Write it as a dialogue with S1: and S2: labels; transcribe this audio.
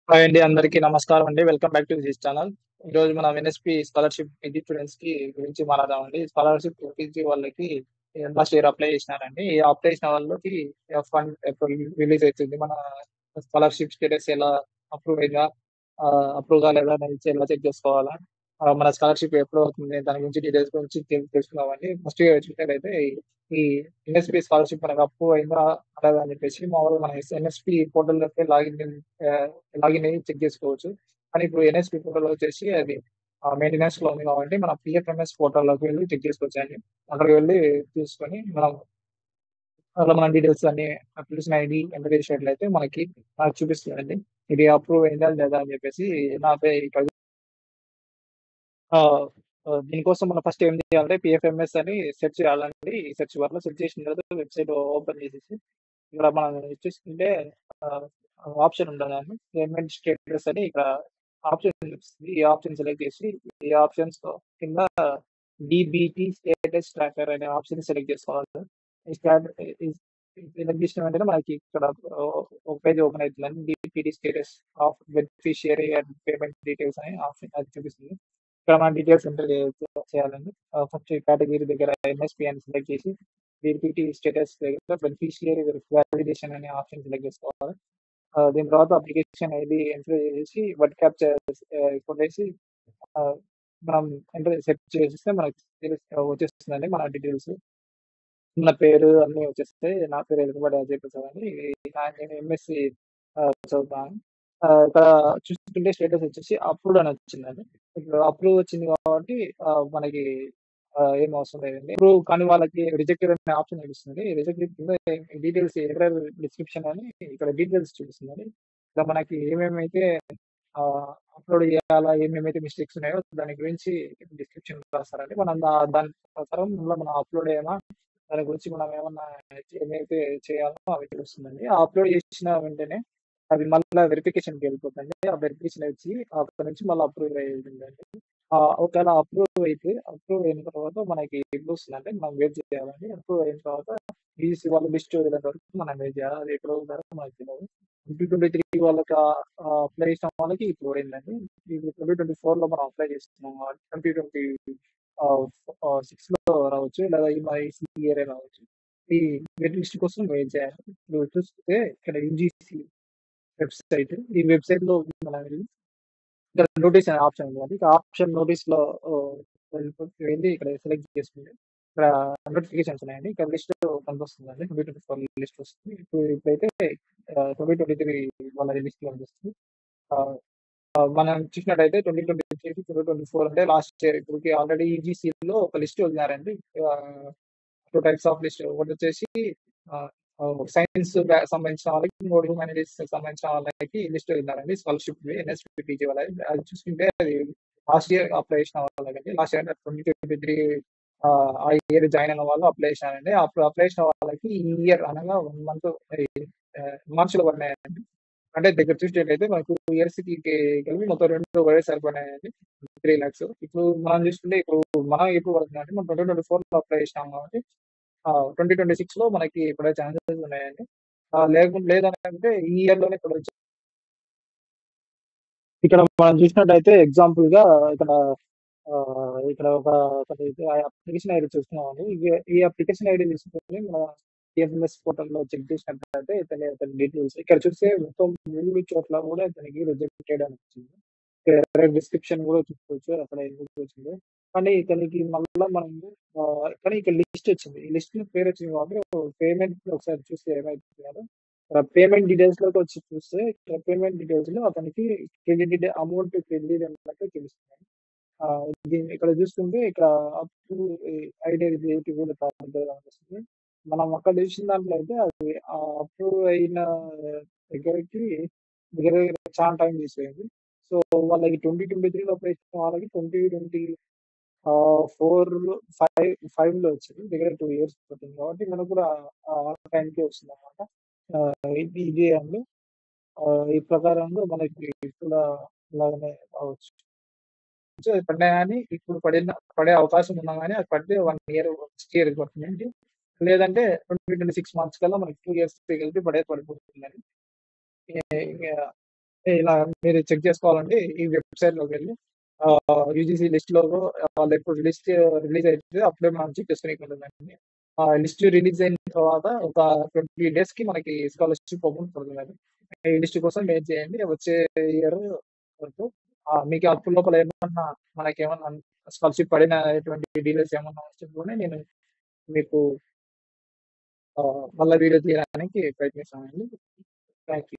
S1: Hi అండి. అందరికీ నమస్కారం అండి. Welcome back to this channel. ఈరోజు మనం ఎన్ఎస్‌పి స్కాలర్‌షిప్ పీజీ స్టూడెంట్స్‌కి గురించి మాట్లాడదామండి. స్కాలర్‌షిప్ పీజీ వాళ్ళకి లాస్ట్ ఇయర్ అప్లై చేసినారండి. ఈ అప్లై చేసిన వాళ్ళకి ఫండ్ ఎప్పుడు రిలీజ్ అయితుంది. మన స్కాలర్‌షిప్ స్టేటస్ ఎలా అప్రూవ్ అయిందా? అప్రూవ్ కాలేదా అనేది ఎలా చెక్ చేసుకోవాలా? మన స్కాలర్‌షిప్ ఎప్పుడు అవుతుంది? దాని గురించి డీటెయిల్స్ గురించి తెలుసుకుందామండి. ఫస్ట్ చూసినట్టయితే ఈ ఎన్ఎస్‌పి స్కాలర్‌షిప్ మనకు అప్రూవ్ అయిందా? కాలేదా అని చెప్పేసి మామూలుగా మన ఎన్ఎస్‌పి పోర్టల్‌లోకి లాగిన్ అయ్యి చెక్ చేసుకోవచ్చు. కానీ ఇప్పుడు ఎన్ఎస్‌పి పోర్టల్‌లో వచ్చేసి అది మెయింటెనెన్స్‌లో ఉంది కాబట్టి మన పీఎఫ్ఎంఎస్ పోర్టల్‌లోకి వెళ్లి చెక్ చేసుకోవచ్చండి. అక్కడికి వెళ్లి చూసుకొని అందులో మన డీటెయిల్స్ అన్నీ అప్లికేషన్ ఐడీ ఎంటర్ చేసినట్లయితే మనకు చూపిస్తుందండి. ఇది అప్రూవ్ అయిందా లేదా అని చెప్పేసి నాపై ఇక్కడ ఆహ్, దీనికోసం మనం ఫస్ట్ ఏం చేయాలంటే పీఎఫ్ఎంఎస్ అని సెర్చ్ చేయాలండి. సెర్చ్ బార్‌లో సెర్చ్ చేసిన తర్వాత వెబ్‌సైట్ ఓపెన్ చేసేసి ఇక్కడ మనం చూసుకుంటే ఆహ్, ఆప్షన్ ఉంటదండి. పేమెంట్ స్టేటస్ అని ఇక్కడ ఆప్షన్ చూపిస్తుంది. ఈ ఆప్షన్ సెలెక్ట్ చేసి ఈ ఆప్షన్స్‌లో కింద డీబీటీ స్టేటస్ ట్రాకర్ అనే ఆప్షన్ సెలెక్ట్ చేసుకోవాలి. ఈ స్టాట్ ఈ సెలెక్ట్ చేసిన వెంటనే మనకి ఇక్కడ ఒక పేజ్ ఓపెన్ అయితుందండి. DBT status of beneficiary and payment details అని ఆప్షన్ అది చూపిస్తుంది. ఇక్కడ మన డీటెయిల్స్ ఎంటర్ చేయాలండి. ఫస్ట్ కేటగిరీ దగ్గర ఎంఎస్‌పి అని సెలెక్ట్ చేసి డీబీటీ స్టేటస్ దగ్గర బెనిఫిషియరీ వాలిడేషన్ అనే ఆప్షన్ సెలెక్ట్ చేసుకోవాలి. దీని తర్వాత అప్లికేషన్ ఐడీ ఎంటర్ చేసేసి వర్డ్ క్యాప్చర్ కొట్టేసి ఆహ్, మనం సెర్చ్ చేసేస్తే మనకి వచ్చేస్తుందండి మన డీటెయిల్స్. మన పేరు అన్నీ వచ్చేస్తాయి. నా పేరు ఎలుగుబంటి అజయ్ ప్రసాద్ అని. నేను ఎంఎస్‌సి చదువుతున్నాను. ఇక్కడ చూస్తుంటే స్టేటస్ వచ్చేసి అప్రూవ్డ్ అని వచ్చిందండి. ఇప్పుడు అప్రూవ్ వచ్చింది కాబట్టి మనకి ఏం అవసరం లేదండి. అప్రూవ్ కాని వాళ్ళకి రిజెక్టెడ్ అనే ఆప్షన్ చూపిస్తుంది. రిజెక్టెడ్ కింద డీటెయిల్స్ ఎర్రర్ డిస్క్రిప్షన్ అని ఇక్కడ డీటెయిల్స్ చూపిస్తుందండి. ఇక్కడ మనకి ఏమేమైతే అప్‌లోడ్ చేయాలా, ఏమేమైతే మిస్టేక్స్ ఉన్నాయో దాని గురించి డిస్క్రిప్షన్ రాస్తారండి. మనం దాని ప్రకారం మళ్ళా మనం అప్‌లోడ్ చేయమా, దాని గురించి మనం ఏమన్నా ఏమైతే చేయాలో అవి తెలుస్తుందండి. ఆ అప్‌లోడ్ చేసిన వెంటనే అది మళ్ళా వెరిఫికేషన్‌కెళ్ళిపోద్దండి. ఆ వెరిఫికేషన్ వచ్చి అక్కడి నుంచి మళ్ళా అప్రూవ్ అయ్యేదుందండి. ఒకవేళ అప్రూవ్ అయిన తర్వాత మనకి ఎప్పుడొస్తుందంటే మనం వెయిట్ చేయాలండి. అప్రూవ్ అయిన తర్వాత ఈసీ వాళ్ళు లిస్ట్ వదిలేంత వరకు మనం వెయిట్ చేయాలి. అది ఎప్పుడు వదులుతారో మనకు తెలవదు. 2023 వాళ్ళకి అప్లై చేసిన వాళ్ళకి ఇప్పుడు పడిందండి. ఇప్పుడు 2024లో మనం అప్లై చేస్తున్నాం కాబట్టి 6లో రావచ్చు. లేదా ఈ ఇయరే రావచ్చు. ఈ వెయిట్ లిస్ట్ కోసం వెయిట్ చేయాలి. ఇప్పుడు చూస్తే ఇక్కడ యూజీసీ వెబ్‌సైట్. ఈ వెబ్‌సైట్‌లో మనం ఇక్కడ నోటీస్ అనే ఆప్షన్ ఉంది. ఇక ఆప్షన్ నోటీస్‌లో ఆహ్, వెళ్ళి ఇక్కడ సెలెక్ట్ చేసుకుంటే ఇక్కడ నోటిఫికేషన్స్ ఉన్నాయండి. ఇక్కడ లిస్ట్ కనిపిస్తుందండి. 2024 లిస్ట్ వస్తుంది. ఇప్పుడైతే 2023 వాళ్ళ లిస్ట్ కనిపిస్తుంది. ఆహ్, మనం చూసినట్టయితే 2023-2024 అంటే లాస్ట్ ఇయర్. ఇప్పటికి ఆల్రెడీ ఈజీసీలో ఒక లిస్ట్ వదిలారండి. ఆహ్, 2 టైప్స్ ఆఫ్ లిస్ట్. ఒకటొచ్చేసి ఆహ్, సైన్స్ సంబంధించిన వాళ్ళకి, ఇంకోటి హ్యుమానిటీస్‌కి సంబంధించిన వాళ్ళకి లిస్ట్ వదిలారండి. స్కాలర్‌షిప్‌వి ఎన్ఎస్‌పి పీజీ వాళ్ళది. అది చూసుకుంటే అది లాస్ట్ ఇయర్ అప్లై చేసిన వాళ్ళకండి. లాస్ట్ ఇయర్ అంటే 2023 ఆ ఇయర్ జాయిన్ అయిన వాళ్ళు అప్లై చేసినారండి. అప్పుడు అప్లై చేసిన వాళ్ళకి ఈ ఇయర్ అనగా 1 మంత్ మరి మార్చ్‌లో పడినాయండి. అంటే దగ్గర చూసినట్టయితే మనకు 2 ఇయర్స్‌కి కలిపి మొత్తం 2 ఒకేసారి పడినాయండి. 3 లాక్స్. ఇప్పుడు మనం చూసుకుంటే ఇప్పుడు మనం ఎప్పుడు పడుతుందంటే మనం 2024లో అప్లై చేసినాం కాబట్టి 2026లో మనకి పడే ఛాన్సెస్ ఉన్నాయండి. లేదనంటే ఈ ఇయర్‌లోనే పడొచ్చు. ఇక్కడ మనం చూసినట్టయితే ఎగ్జాంపుల్‌గా ఇక్కడ ఇక్కడ ఒకటైతే అప్లికేషన్ ఐడీ చూస్తున్నామండి. ఈ అప్లికేషన్ ఐడీ తీసుకొని మన టీఎఫ్ఎంఎస్ పోర్టల్‌లో చెక్ చేసినట్లయితే ఇతని డీటెయిల్స్ ఇక్కడ చూస్తే మొత్తం 3 చోట్ల కూడా ఇతనికి రిజెక్టెడ్ అని వచ్చింది. డిస్క్రిప్షన్ కూడా చూసుకోవచ్చు. అక్కడ ఎందుకు వచ్చిందో. కానీ ఇతనికి మళ్ళా మనము కానీ ఇక్కడ లిస్ట్ వచ్చింది. ఈ లిస్ట్‌లో పేరొచ్చింది కాబట్టి పేమెంట్ ఒకసారి చూస్తే ఏమైతుందో పేమెంట్ డీటెయిల్స్‌లోకి వచ్చి చూస్తే ఇక్కడ పేమెంట్ డీటెయిల్స్‌లో అతనికి అమౌంట్ క్రెడిట్ అన్నట్టు తెలుస్తుంది. ఇక్కడ చూస్తుంటే ఇక్కడ అప్ టు ఐడియా కూడా కనిపిస్తుంది. మనం అక్కడ చూసిన దాంట్లో అయితే అది అప్రూవ్ అయిన దగ్గరికి దగ్గర దగ్గర చాలా టైం తీసిపోయింది. సో, వాళ్ళకి 2023లో అప్లై చేసిన వాళ్ళకి 2024 5లో వచ్చింది. దగ్గర 2 ఇయర్స్ పట్టింది కాబట్టి మనకు కూడా ఆ టైంకే వస్తుందన్నమాట. ఇదే అండి. ఈ ప్రకారంగా మనకి కూడా ఇలాగనే రావచ్చు. పడినా గాని ఇప్పుడు పడే అవకాశం ఉన్నా గాని అది పడితే 1 ఇయర్ నెక్స్ట్ ఇయర్ పడుతుందండి. లేదంటే 2026 మార్చ్ కల్లా మనకి 2 ఇయర్స్ కలిపి పడిపోతుందండి. ఇగ ఇలా మీరు చెక్ చేసుకోవాలంటే ఈ వెబ్‌సైట్‌లోకి వెళ్లి యూజీసీ లిస్ట్‌లో వాళ్ళెప్పుడు లిస్ట్ రిలీజ్ అయితదో అప్పుడే మనం చెక్ చేసుకోనీకి ఉంటుందండి. లిస్ట్ రిలీజ్ అయిన తర్వాత ఒక 20 డేస్‌కి మనకి స్కాలర్‌షిప్ ఓపెన్ పడుతుందండి. ఈ లిస్ట్ కోసం వెయిట్ చేయండి. వచ్చే ఇయర్ వరకు మీకు అప్పుడు లోపల ఏమన్నా మనకేమన్నా స్కాలర్‌షిప్ పడిన ఎటువంటి డీటెయిల్స్ ఏమన్నా చెప్పుకొని నేను మీకు మళ్ళా వీడియో తీయడానికి ప్రయత్నిస్తానండి. Thank you.